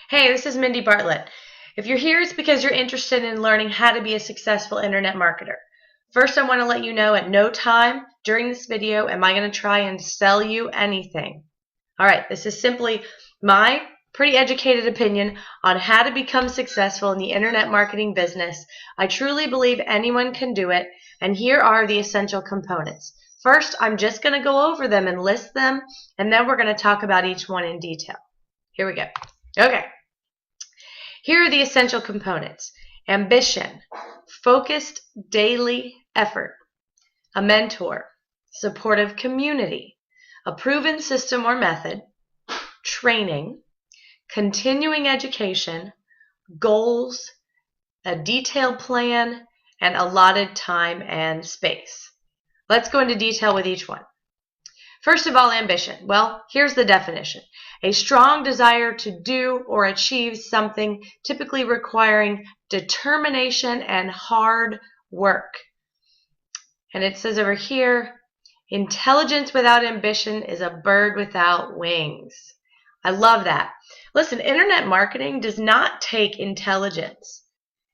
Hey, this is Mindy Bartlett. If you're here, it's because you're interested in learning how to be a successful internet marketer. First, I want to let you know at no time during this video am I going to try and sell you anything. All right, this is simply my pretty educated opinion on how to become successful in the internet marketing business. I truly believe anyone can do it, and here are the essential components. First, I'm just going to go over them and list them, and then we're going to talk about each one in detail. Here we go. Okay. Here are the essential components: ambition, focused daily effort, a mentor, supportive community, a proven system or method, training, continuing education, goals, a detailed plan, and allotted time and space. Let's go into detail with each one. First of all, ambition. Well, here's the definition: a strong desire to do or achieve something, typically requiring determination and hard work. And it says over here, intelligence without ambition is a bird without wings. I love that. Listen, internet marketing does not take intelligence.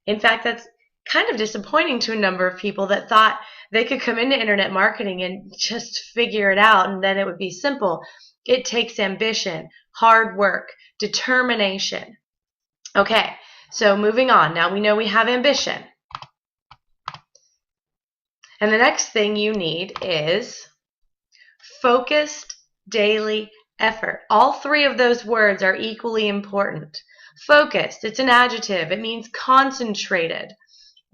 In fact, that's kind of disappointing to a number of people that thought they could come into internet marketing and just figure it out and then it would be simple. It takes ambition, hard work, determination. Okay, so moving on. Now we know we have ambition. And the next thing you need is focused daily effort. All three of those words are equally important. Focused, it's an adjective. It means concentrated.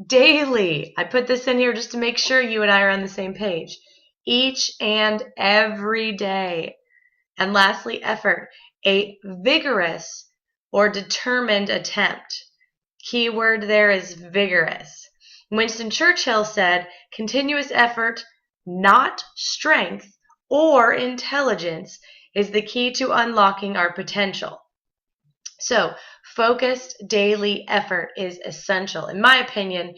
Daily, I put this in here just to make sure you and I are on the same page. Each and every day. And lastly, effort, a vigorous or determined attempt. Keyword there is vigorous. Winston Churchill said, continuous effort, not strength or intelligence, is the key to unlocking our potential. So, focused daily effort is essential. In my opinion,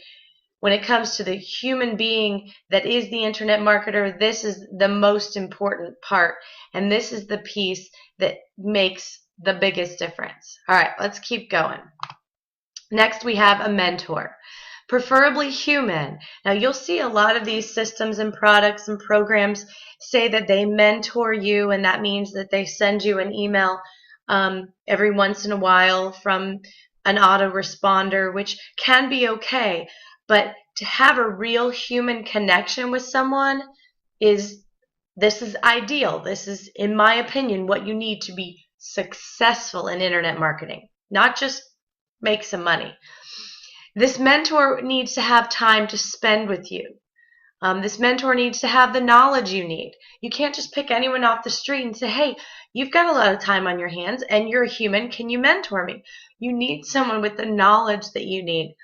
when it comes to the human being that is the internet marketer, this is the most important part, and this is the piece that makes the biggest difference. All right, let's keep going. Next, we have a mentor, preferably human. Now, you'll see a lot of these systems and products and programs say that they mentor you, and that means that they send you an email every once in a while from an autoresponder, which can be okay. But to have a real human connection with someone is ideal. This is, in my opinion, what you need to be successful in internet marketing, not just make some money. This mentor needs to have time to spend with you. This mentor needs to have the knowledge you need. You can't just pick anyone off the street and say, hey, you've got a lot of time on your hands and you're a human. Can you mentor me? You need someone with the knowledge that you need.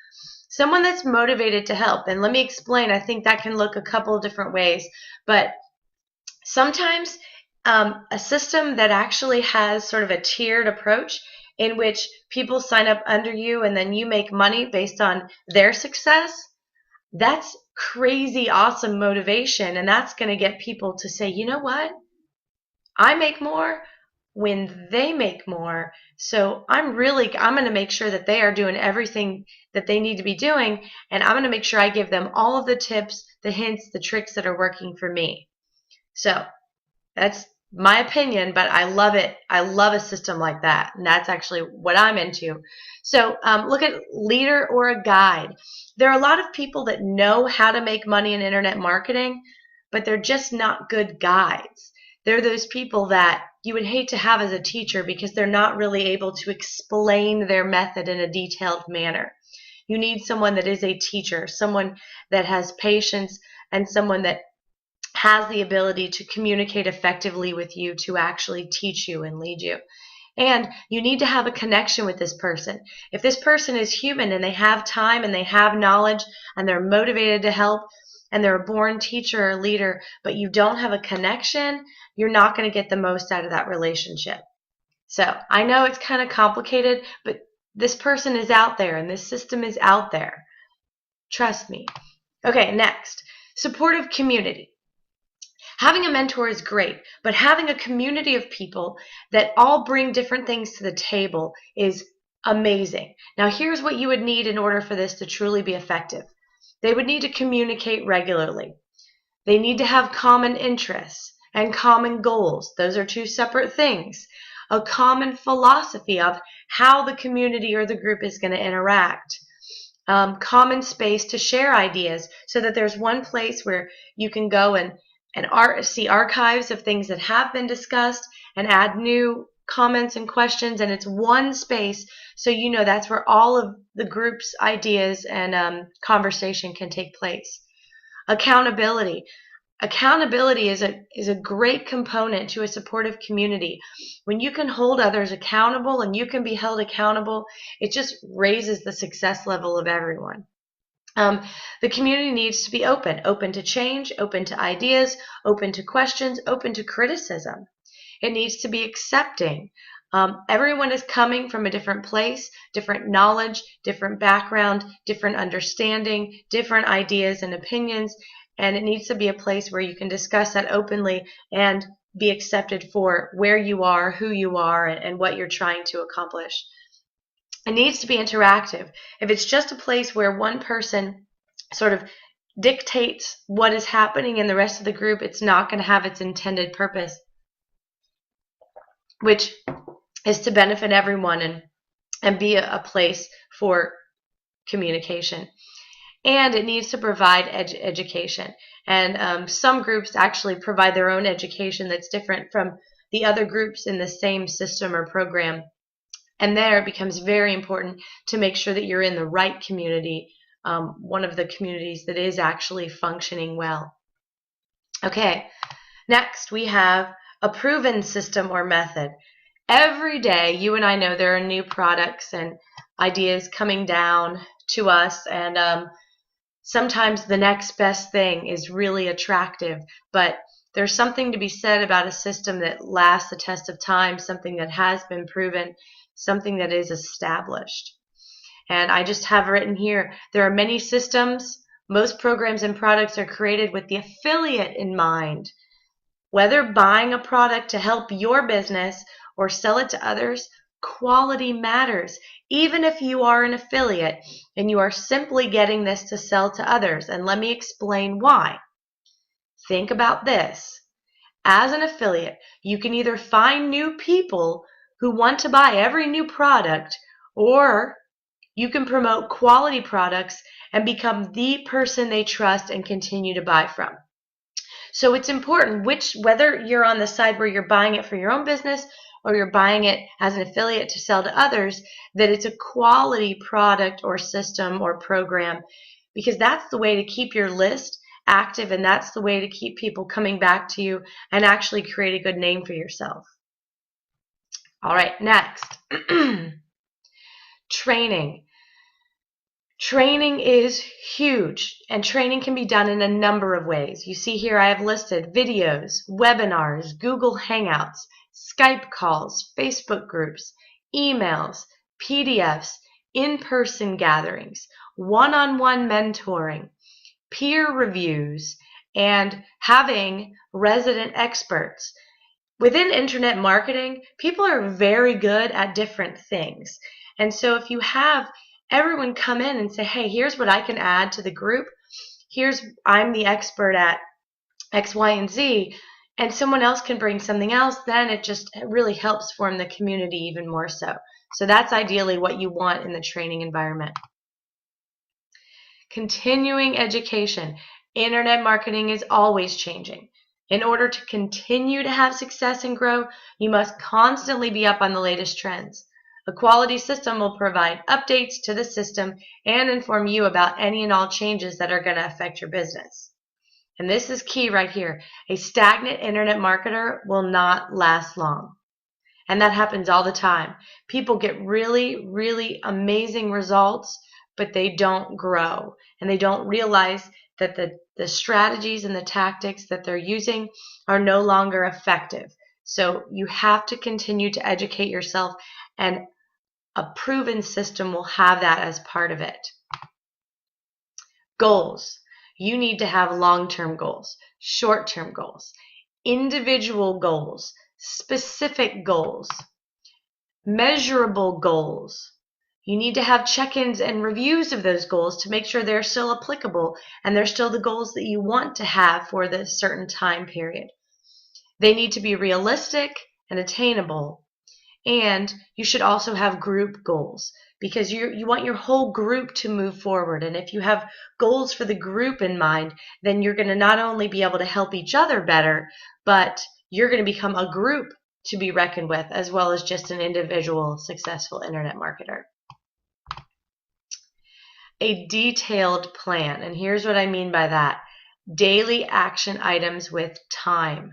Someone that's motivated to help. And let me explain. I think that can look a couple of different ways. But sometimes a system that actually has sort of a tiered approach in which people sign up under you and then you make money based on their success, that's crazy awesome motivation, and that's going to get people to say, you know what? I make more when they make more, so I'm going to make sure that they are doing everything that they need to be doing, and I'm going to make sure I give them all of the tips, the hints, the tricks that are working for me. So that's my opinion, but I love it. I love a system like that, and that's actually what I'm into. So look at leader or a guide. There are a lot of people that know how to make money in internet marketing, but they're just not good guides. They're those people that you would hate to have as a teacher because they're not really able to explain their method in a detailed manner. You need someone that is a teacher, someone that has patience, and someone that has the ability to communicate effectively with you to actually teach you and lead you. And you need to have a connection with this person. If this person is human and they have time and they have knowledge and they're motivated to help and they're a born teacher or leader, but you don't have a connection, you're not going to get the most out of that relationship. So I know it's kind of complicated, but this person is out there and this system is out there. Trust me. Okay, next, supportive community. Having a mentor is great, but having a community of people that all bring different things to the table is amazing. Now, here's what you would need in order for this to truly be effective. They would need to communicate regularly. They need to have common interests and common goals. Those are two separate things. A common philosophy of how the community or the group is going to interact. Common space to share ideas so that there's one place where you can go and see archives of things that have been discussed and add new comments and questions, and it's one space so you know that's where all of the group's ideas and conversation can take place. Accountability. Accountability is a great component to a supportive community. When you can hold others accountable and you can be held accountable, it just raises the success level of everyone. The community needs to be open to change, open to ideas, open to questions, open to criticism. It needs to be accepting. Everyone is coming from a different place, different knowledge, different background, different understanding, different ideas and opinions, and it needs to be a place where you can discuss that openly and be accepted for where you are, who you are, and what you're trying to accomplish. It needs to be interactive. If it's just a place where one person sort of dictates what is happening in the rest of the group, it's not going to have its intended purpose, which is to benefit everyone and be a place for communication. And it needs to provide education. And some groups actually provide their own education that's different from the other groups in the same system or program. And there it becomes very important to make sure that you're in the right community, one of the communities that is actually functioning well. Okay, next we have a proven system or method. Every day, you and I know there are new products and ideas coming down to us, and sometimes the next best thing is really attractive, but there's something to be said about a system that lasts the test of time, something that has been proven, something that is established. And I just have written here, there are many systems. Most programs and products are created with the affiliate in mind. Whether buying a product to help your business or sell it to others, quality matters. Even if you are an affiliate and you are simply getting this to sell to others. And let me explain why. Think about this. As an affiliate, you can either find new people who want to buy every new product, or you can promote quality products and become the person they trust and continue to buy from. So it's important whether you're on the side where you're buying it for your own business or you're buying it as an affiliate to sell to others, that it's a quality product or system or program, because that's the way to keep your list active, and that's the way to keep people coming back to you and actually create a good name for yourself. All right, next. Training. Training is huge, and training can be done in a number of ways. You see here I have listed videos, webinars, Google Hangouts, Skype calls, Facebook groups, emails, PDFs, in-person gatherings, one-on-one mentoring, peer reviews, and having resident experts. Within internet marketing, people are very good at different things. And so if you have everyone come in and say, hey, here's what I can add to the group, I'm the expert at X, Y, and Z, and someone else can bring something else, then it really helps form the community even more so. So that's ideally what you want in the training environment. Continuing education. Internet marketing is always changing. In order to continue to have success and grow, you must constantly be up on the latest trends. A quality system will provide updates to the system and inform you about any and all changes that are going to affect your business. And this is key right here. A stagnant internet marketer will not last long. And that happens all the time. People get really, really amazing results, but they don't grow. And they don't realize that the strategies and the tactics that they're using are no longer effective. So you have to continue to educate yourself, and a proven system will have that as part of it. Goals. You need to have long-term goals, short-term goals. individual goals, specific goals, measurable goals. You need to have check-ins and reviews of those goals to make sure they're still applicable and they're still the goals that you want to have for this certain time period. They need to be realistic and attainable. And you should also have group goals because you want your whole group to move forward. And if you have goals for the group in mind, then you're going to not only be able to help each other better, but you're going to become a group to be reckoned with as well as just an individual successful internet marketer. A detailed plan. And here's what I mean by that. Daily action items with time.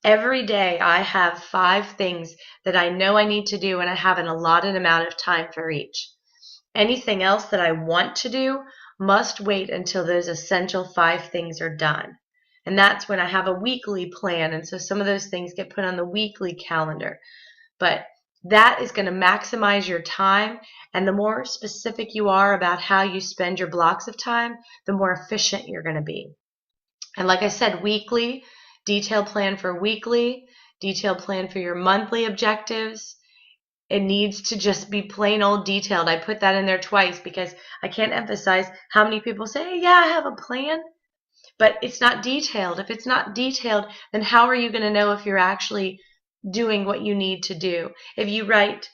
Every day I have 5 things that I know I need to do and I have an allotted amount of time for each. Anything else that I want to do must wait until those essential 5 things are done. And that's when I have a weekly plan, and so some of those things get put on the weekly calendar. But that is going to maximize your time, and the more specific you are about how you spend your blocks of time, the more efficient you're going to be. And like I said, weekly, detailed plan for weekly, detailed plan for your monthly objectives. It needs to just be plain old detailed. I put that in there twice because I can't emphasize how many people say, hey, yeah, I have a plan, but it's not detailed. If it's not detailed, then how are you going to know if you're actually doing what you need to do? If you write,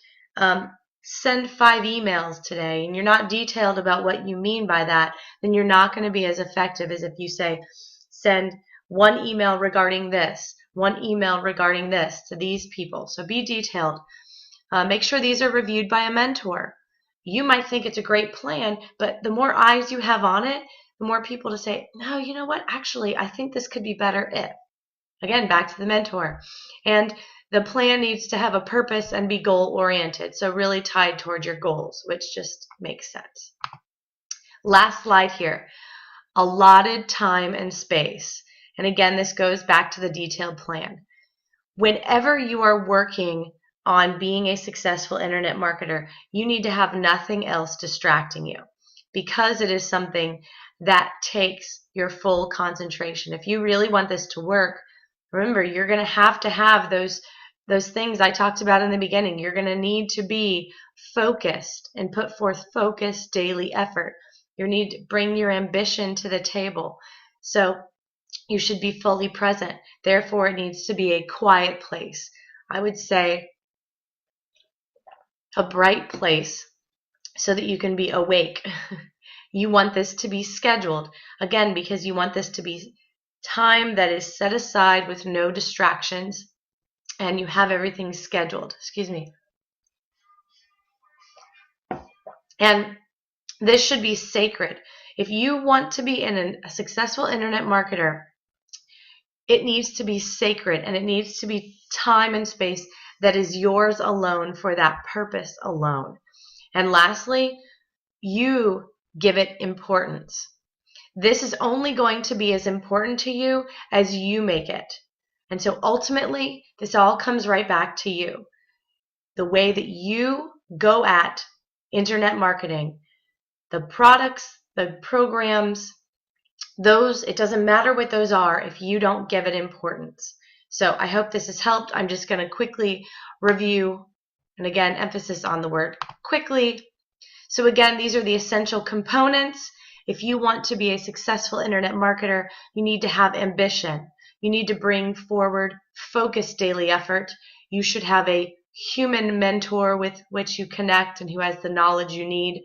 send 5 emails today, and you're not detailed about what you mean by that, then you're not going to be as effective as if you say, send 1 email regarding this, 1 email regarding this to these people. So be detailed. Make sure these are reviewed by a mentor. You might think it's a great plan, but the more eyes you have on it, the more people to say, no, you know what, actually, I think this could be better if. Again, back to the mentor. And the plan needs to have a purpose and be goal-oriented, so really tied towards your goals, which just makes sense. Last slide here. Allotted time and space. And again, this goes back to the detailed plan. Whenever you are working on being a successful internet marketer, you need to have nothing else distracting you because it is something that takes your full concentration. If you really want this to work, remember, you're going to have those things I talked about in the beginning. You're going to need to be focused and put forth focused daily effort. You need to bring your ambition to the table. So you should be fully present. Therefore, it needs to be a quiet place. I would say a bright place so that you can be awake. You want this to be scheduled, again, because you want this to be time that is set aside with no distractions, and you have everything scheduled. Excuse me. And this should be sacred. If you want to be a successful internet marketer, it needs to be sacred, and it needs to be time and space that is yours alone for that purpose alone. And lastly, you give it importance. This is only going to be as important to you as you make it. And so ultimately, this all comes right back to you. The way that you go at internet marketing, the products, the programs, those, it doesn't matter what those are if you don't give it importance. So I hope this has helped. I'm just going to quickly review, and again, emphasis on the word quickly. So again, these are the essential components. If you want to be a successful internet marketer, you need to have ambition. You need to bring forward focused daily effort. You should have a human mentor with which you connect and who has the knowledge you need.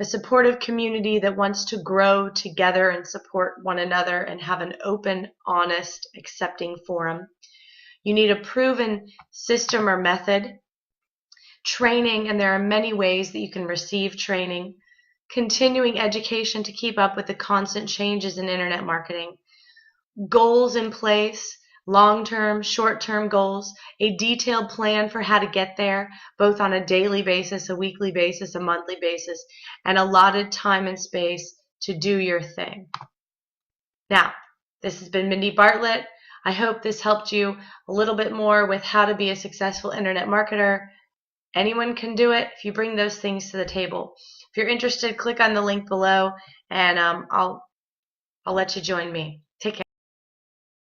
A supportive community that wants to grow together and support one another and have an open, honest, accepting forum. You need a proven system or method. Training, and there are many ways that you can receive training. Continuing education to keep up with the constant changes in internet marketing. Goals in place, long-term, short-term goals, a detailed plan for how to get there, both on a daily basis, a weekly basis, a monthly basis, and allotted time and space to do your thing. Now, this has been Mindy Bartlett. I hope this helped you a little bit more with how to be a successful internet marketer. Anyone can do it if you bring those things to the table. If you're interested, click on the link below, and I'll let you join me.